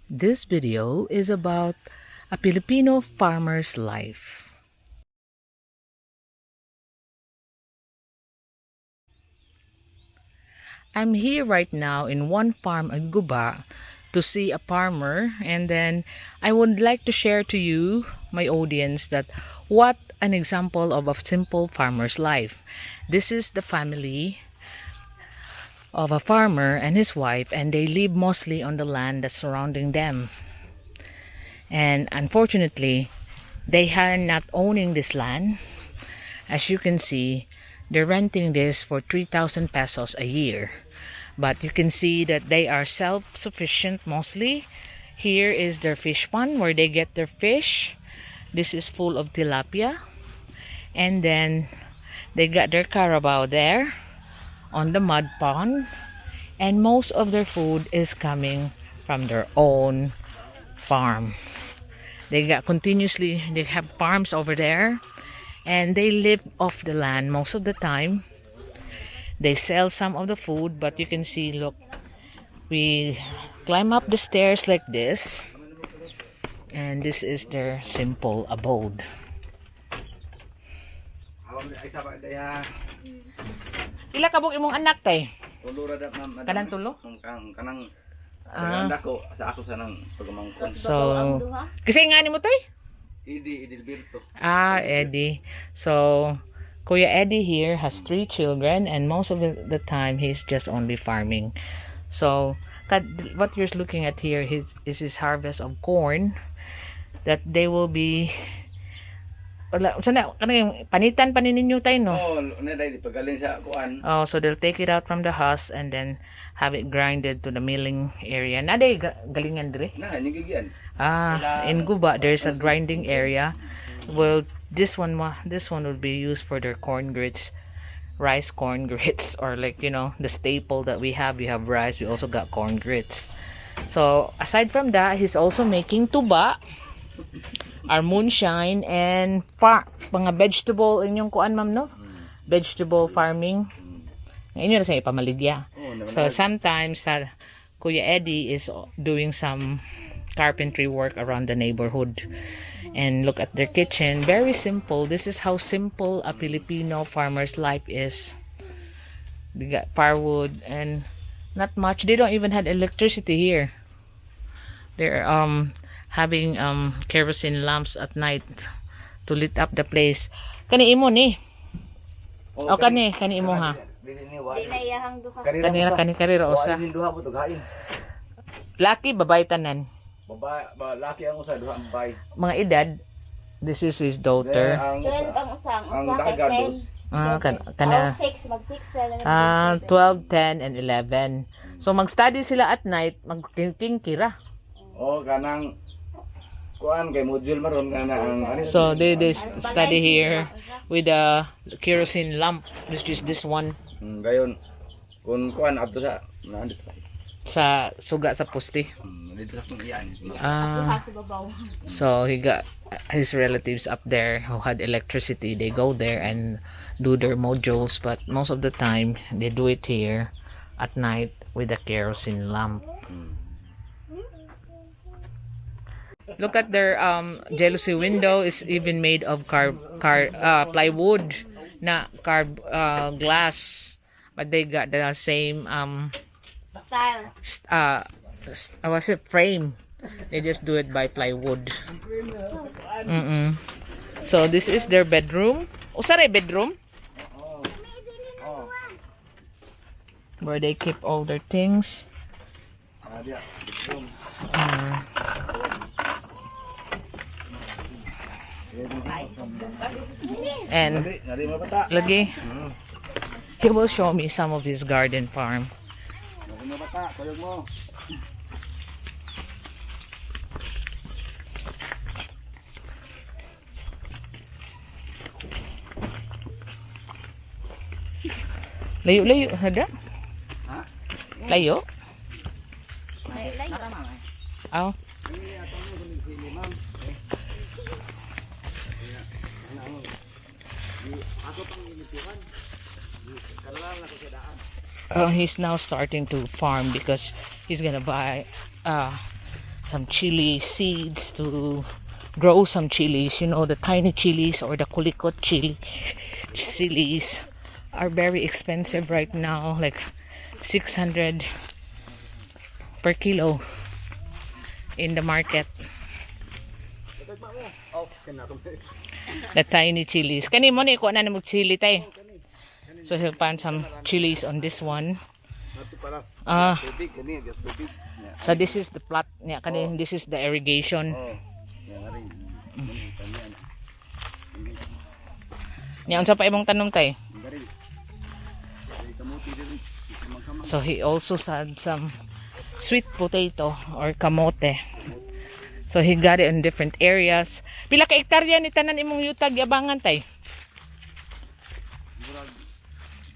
This video is about a Filipino farmer's life. I'm here right now in one farm in Guba to see a farmer, and then I would like to share to you, my audience, that what an example of a simple farmer's life. This is the family of a farmer and his wife, and they live mostly on the land that's surrounding them. And unfortunately, they are not owning this land. As you can see, they're renting this for 3,000 pesos a year. But you can see that they are self-sufficient mostly. Here is their fish pond where they get their fish. This is full of tilapia. And then they got their carabao there on the mud pond. And most of their food is coming from their own farm. They have farms over there, and they live off the land most of the time. They sell some of the food, but you can see, look, we climb up the stairs like this, and this is their simple abode. Ila kabog imong anak tay? Tulo ra dap ma'am. Kanang tulo? Kanang dako sa ako sa nang pagmangkon. So, kasi nga ni mo tay? Edilberto. Eddie. So, Kuya Eddie here has 3 children, and most of the time he's just only farming. So, what you're looking at here is his harvest of corn that they will be panitan pa ninyo tayo, no? Pagaling sa kuan. Oh, so they'll take it out from the husk and then have it grinded to the milling area. Naday galingan dire? Nigigyan. In Guba there's a grinding area. Well, this one would be used for their corn grits, rice corn grits, or like, you know, the staple that we have. We have rice, we also got corn grits. So aside from that, he's also making tuba, our moonshine, and mga vegetable inyong kuan, ma'am, no? Vegetable farming. Inyo na sa ipamaligya. So sometimes Kuya Eddie is doing some carpentry work around the neighborhood. And look at their kitchen, very simple. This is how simple a Filipino farmer's life is. They got firewood and not much. They don't even have electricity here. They're having kerosene lamps at night to lit up the place. Kani imo ni? O kani imo ha? Kani karira osa. Laki babae tanan. Laki ang usa duha ang bay. Mga edad, this is his daughter. 12 ang usang, ang dagados. 12, 10, and 11. So mag-study sila at night, magtingkira. Kanang kuan kay module maron kana ang So they study here with a kerosene lamp, which is this one. Gayon kun kuan adto sa Suga sa poste. dito sa iyan. So he got his relatives up there who had electricity. They go there and do their modules, but most of the time they do it here at night with a kerosene lamp. Look at their jealousy window is even made of plywood, not glass, but they got the same frame. They just do it by plywood. So this is their bedroom. Sorry, bedroom where they keep all their things. And lagi, he will show me some of his garden farm. Layo hada? Layo? Oh. He's now starting to farm because he's gonna buy some chili seeds to grow some chilies. You know, the tiny chilies or the kulikot chilies are very expensive right now, like 600 per kilo in the market. The tiny chilies. Kani mo ni ko na mo chili tay. So he'll find some chilies on this one. So this is the plot niya kani, this is the irrigation. Niya unsa pa imong tanom tay? So he also had some sweet potato or kamote. So he got it in different areas. Pila ka hektarya ni tanan imong yutag yabangan tay?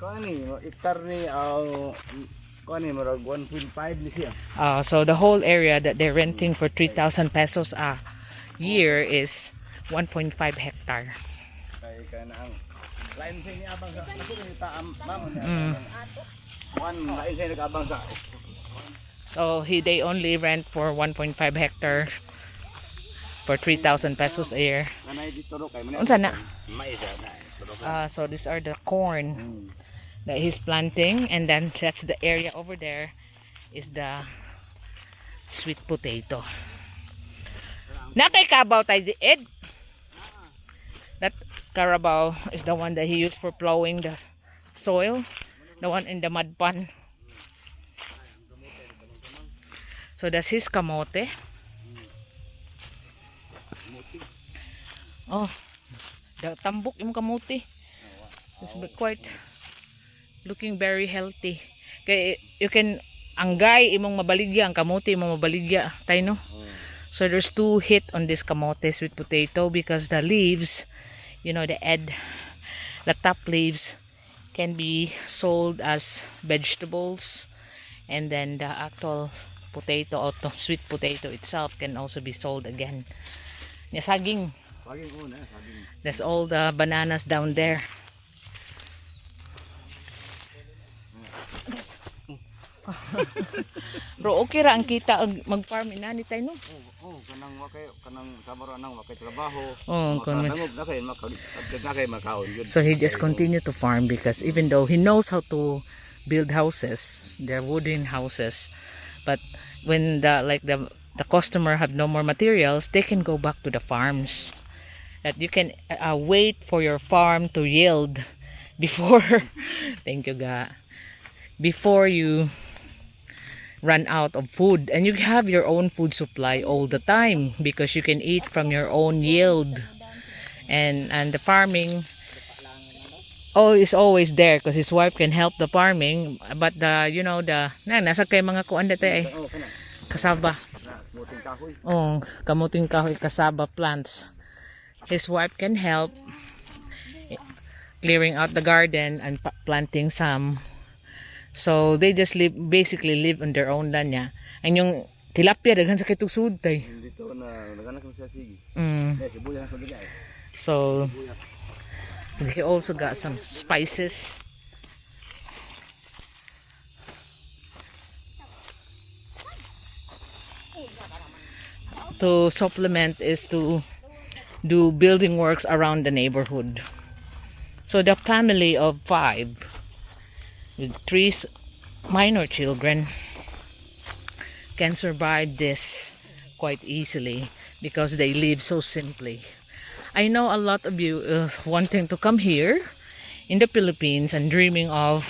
Kani hektar ni kani murag 1.5 ni siya. So the whole area that they're renting for 3,000 pesos a year is 1.5 hectare. Kay kana ang lain sa ni abang sa ako ni ta ma'am. Lain sa nag-abang sa. So they only rent for 1.5 hectare for 3,000 pesos a year. Unsa na? So these are the corn that he's planting, and then that's the area over there is the sweet potato. Nakay kabaw tayo Ed. That carabao is the one that he used for plowing the soil, the one in the mud pan. So that's his kamote. Oh, the tambok yung kamote. It's quite looking very healthy. Kaya you can anggay imong mabaligya, ang kamote imong mabaligya, tayo no? So there's two hit on this kamote sweet potato because the leaves, you know, the top leaves can be sold as vegetables, and then the actual potato or the sweet potato itself can also be sold again. Saging. There's all the bananas down there. Bro, okay ra ang kita mag-farm inani tayo no? Kanang wakay samaro nang wakay trabaho. So he just continued to farm because even though he knows how to build houses, they're wooden houses, but when the customer have no more materials, they can go back to the farms. That you can wait for your farm to yield before thank you God, before you run out of food, and you have your own food supply all the time because you can eat from your own yield, and the farming is always there because his wife can help the farming, but the nasa kay mga kuan dito kasaba, kamuting kahoy, kasaba plants. His wife can help clearing out the garden and planting some. So they just basically live on their own land niya. And yung tilapia daghan sa kitog sud tay. Dito na naganak sa sige. So they also got some spices. To supplement is to do building works around the neighborhood. So the family of 5 with 3 minor children can survive this quite easily because they live so simply. I know a lot of you is wanting to come here in the Philippines and dreaming of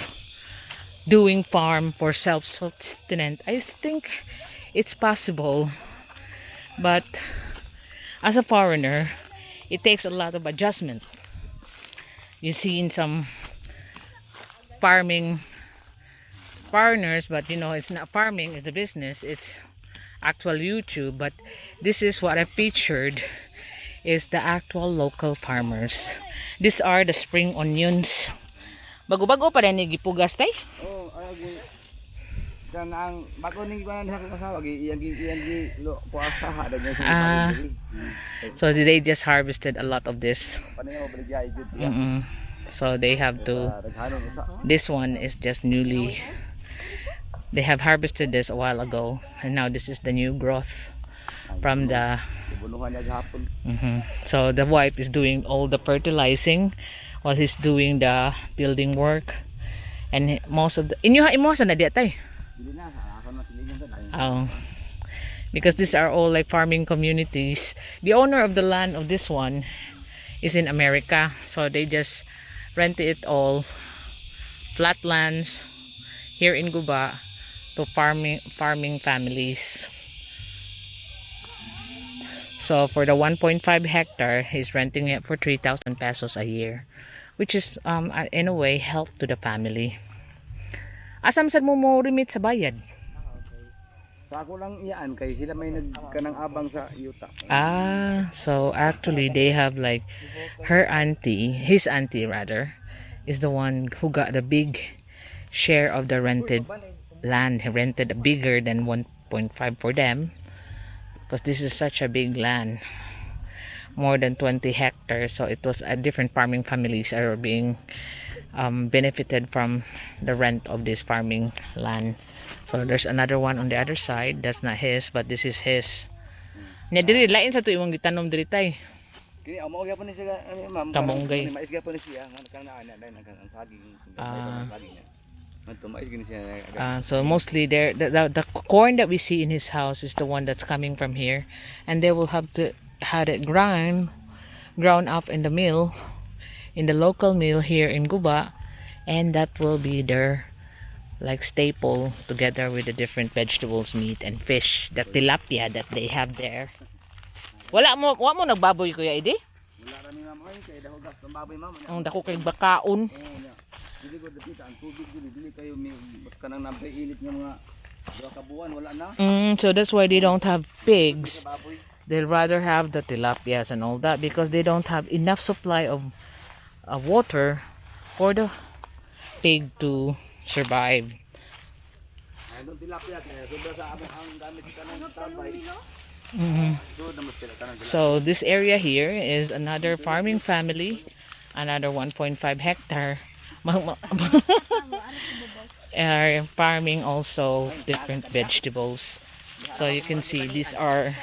doing farm for self-sustenance. I think it's possible, but as a foreigner, it takes a lot of adjustment. You see in some farming foreigners, but it's not farming, it's a business, it's actual YouTube. But this is what I featured, is the actual local farmers. These are the spring onions. Bago-bago pa rin gipugas tay? Dan ang bago ning kuan sa kasawa iyang puasa ha niya. So they just harvested a lot of this. So they have to, this one is just newly, they have harvested this a while ago, and now this is the new growth from the Bunuhan niya gahapon. so the wife is doing all the fertilizing while he's doing the building work, and most of the inyo imo sa na di tay. Dili na ako na tilingan ta. Oh, because these are all like farming communities. The owner of the land of this one is in America, so they just rent it all, flat lands here in Guba, to farming families. So for the 1.5 hectare, he's renting it for 3,000 pesos a year, which is in a way help to the family. Asam sad mo remit sa bayad? Sa ako lang iyaan kay sila may nagkanang abang sa yuta. So actually they have like his auntie rather, is the one who got the big share of the rented land. He rented bigger than 1.5 for them, because this is such a big land, more than 20 hectares. So it was a different farming families are being benefited from the rent of this farming land. So there's another one on the other side. That's not his, but this is his. Nya diri lain sa to imong gitanom diri tay. Kini amo gyapon ni siya ma'am. Kamonggay. Mais gyapon ni siya kan ana dai nang saging. So mostly there the corn that we see in his house is the one that's coming from here, and they will have to had it ground up in the mill, in the local mill here in Guba, and that will be their like staple together with the different vegetables, meat and fish, the tilapia that they have there. Wala mo nagbaboy kuya idi? Wala ra mi ma'am kay daw gas ng baboy ma'am. Ang dako kay bakaon. Dili ko dapita ang tubig dili kayo may kanang napainit nga mga duha ka buwan wala na. So that's why they don't have pigs. They'll rather have the tilapias and all that, because they don't have enough supply of water for the pig to survive. So this area here is another farming family, another 1.5 hectare. Are farming also different vegetables. So you can see these are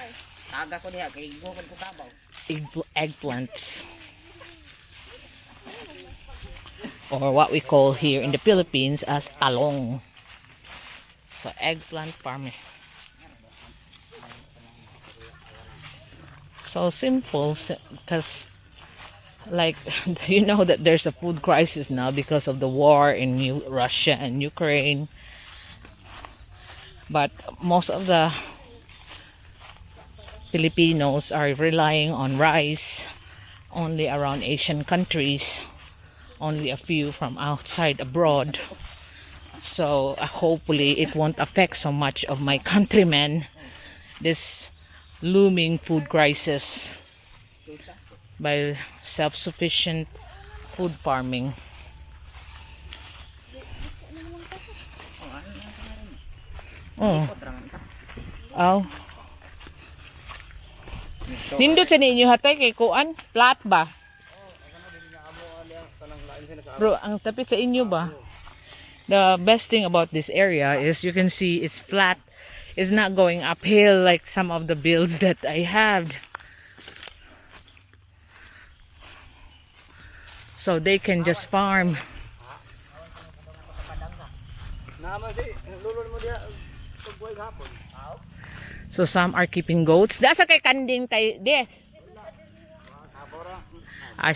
eggplants, or what we call here in the Philippines as talong. So eggplant farming. So simple, because like you know that there's a food crisis now because of the war in Russia and Ukraine, but most of the Filipinos are relying on rice only around Asian countries, only a few from outside abroad. So hopefully it won't affect so much of my countrymen, this looming food crisis, by self-sufficient food farming. Nindot sa ninyo hatay kay kuan flat ba? Bro, ang tapit sa inyo ba? The best thing about this area is you can see it's flat. It's not going uphill like some of the builds that I have. So they can just farm. So some are keeping goats. Dasa kay kanding tay de.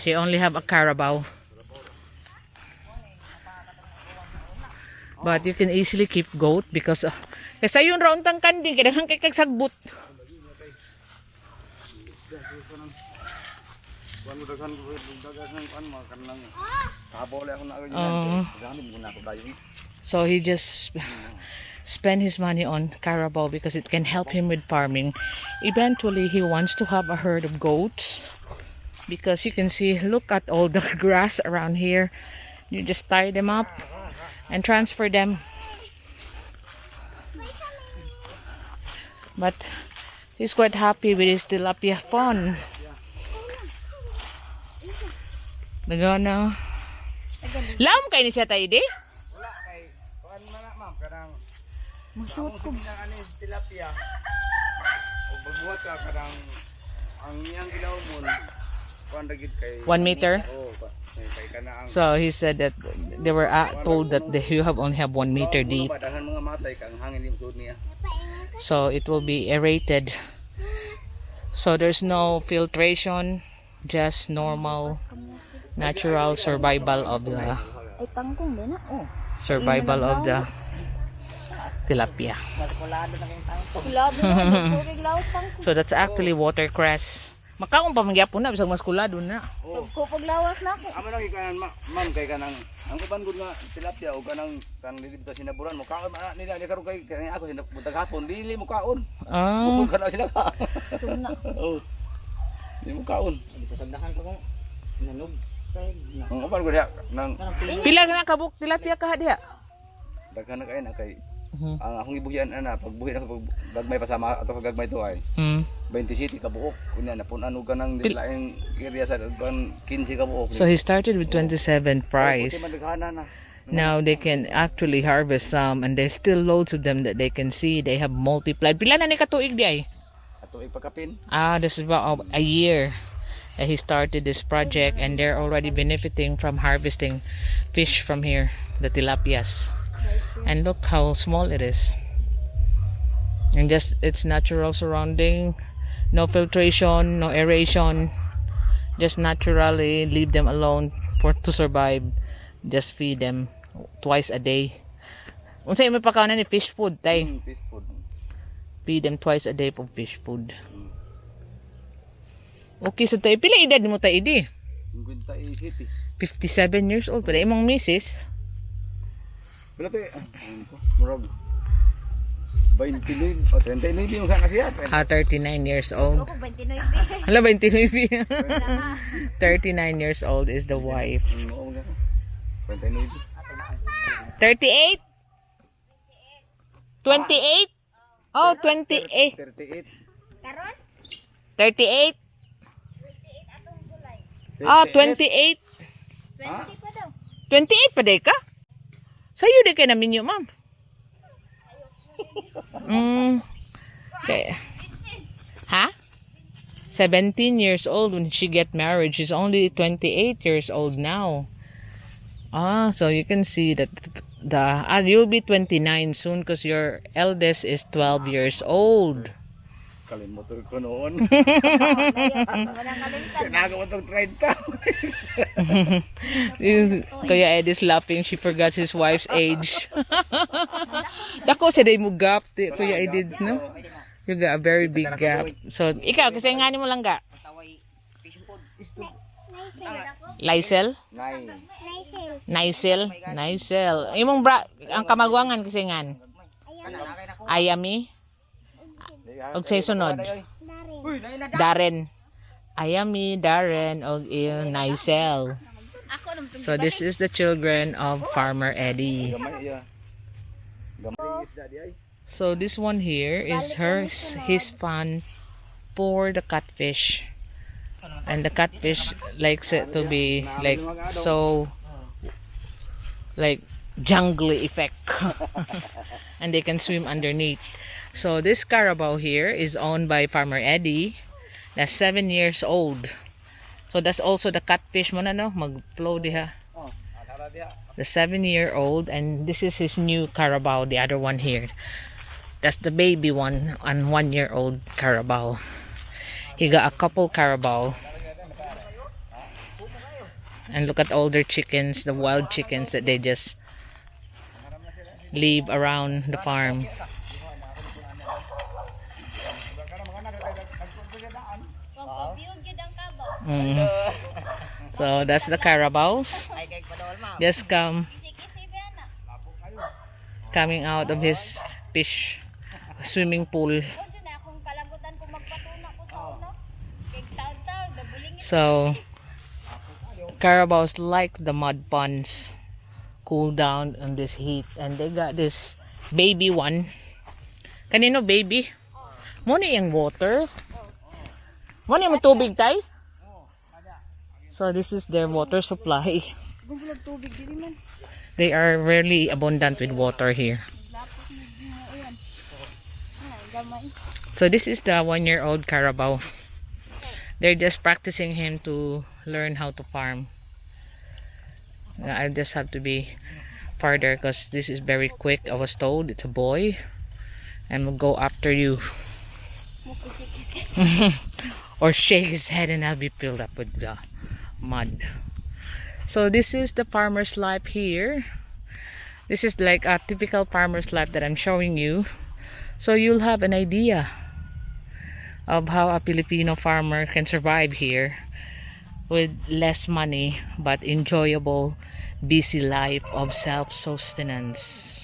She only have a carabao. But you can easily keep goat because kasi yun raon tang kanding kailangan kay kagsagbot. So he just spend his money on carabao because it can help him with farming. Eventually he wants to have a herd of goats, because you can see, look at all the grass around here. You just tie them up and transfer them. But he's quite happy with his tilapia pond. Nagana. Lam kay ni siya tayo di? Wala kay kuan man ma'am kanang magsuot ko na ani tilapia. O buhat ka kanang ang iyang gilaw mo kuan ra gid kay 1 meter. oh kay kana ang So he said that they were told that you only have 1 meter deep. Dahan mga matay kang hangin yung sud niya. So it will be aerated. So there's no filtration, just normal, natural survival of the tilapia. So that's actually watercress. Makaon pa mangyapon na bisag maskulado na. Kupag lawas na ako. Amo nang ikanan ma'am kay kanang ang uban gud nga tilapia o kanang kang dili bitaw sinaburan mo kaon nila ni karon kay kanang ako sinabutag hapon dili mo kaon. Busog ka na sila. Tuna. Oh. Dili mo kaon. Pasagdahan pa ko. Nanog. Ang uban gud nang Pila na kabuk tilapia ka diha? daghan na kay na kay ang akong ibuhian ana pagbuhi na pag gagmay pasama ato kag gagmay to ay 27 ka buok kunya na pun ano ganang dilaing area sa 15 ka buok. So he started with 27 fries. Na. Now they can actually harvest some, and there's still loads of them that they can see. They have multiplied. Pila na ni katuig di ay? Katuig pagkapin. This is about a year that he started this project, and they're already benefiting from harvesting fish from here, the tilapias. And look how small it is. And just its natural surrounding, no filtration, no aeration. Just naturally leave them alone to survive. Just feed them twice a day. Unsay may pakaon ni fish food tay. Fish food. Feed them twice a day for fish food. Okay, so tay pila edad mo tay idi? 57 years old pa imong misis. Pila te? Murag 29 o 39 yung sana siya. 39 years old. Ako 29. Hala 29. 39 years old is the wife. 29. 38? 28? Oh, 28. 38. Karon? 38? 28 atong gulay. Ah, 28. 20 pa daw. 28 pa day ka? Sa'yo di kayo namin yun, ma'am. Okay. Ha? 17 years old when she get married. She's only 28 years old now. So you can see that you'll be 29 soon because your eldest is 12 years old. Kalimot ko noon. Nagawa 30. Kuya Ed is laughing. She forgot his wife's age. Dako sa day mo gap, Kuya Ed, no? You got a very big gap. So, ikaw, kasi nga mo lang ga? Lysel? Nysel? Imong ang kamagwangan kasi nga? Ayami? Og say sunod? Darren. Ayami, Darren, og Nysel. So this is the children of Farmer Eddie. So this one here is his fun for the catfish. And the catfish likes it to be like so like jungly effect. And they can swim underneath. So this carabao here is owned by Farmer Eddie. That's 7 years old. So that's also the catfish mo na no, mag-flow diha. The 7-year-old, and this is his new carabao, the other one here. That's the baby one, and 1-year-old carabao. He got a couple carabao. And look at all their chickens, the wild chickens that they just leave around the farm. So that's the carabaos. Just coming out of his fish swimming pool. So carabaos like the mud ponds, cool down in this heat, and they got this baby one. Kanino baby? Mo ni yung water. Mo ni mo tubig tay? So this is their water supply. They are really abundant with water here. gamay. So this is the 1-year-old Carabao. They're just practicing him to learn how to farm. I just have to be farther because this is very quick. I was told it's a boy and will go after you. Or shake his head and I'll be filled up with the mud. So this is the farmer's life here. This is like a typical farmer's life that I'm showing you. So you'll have an idea of how a Filipino farmer can survive here with less money but enjoyable, busy life of self-sustenance.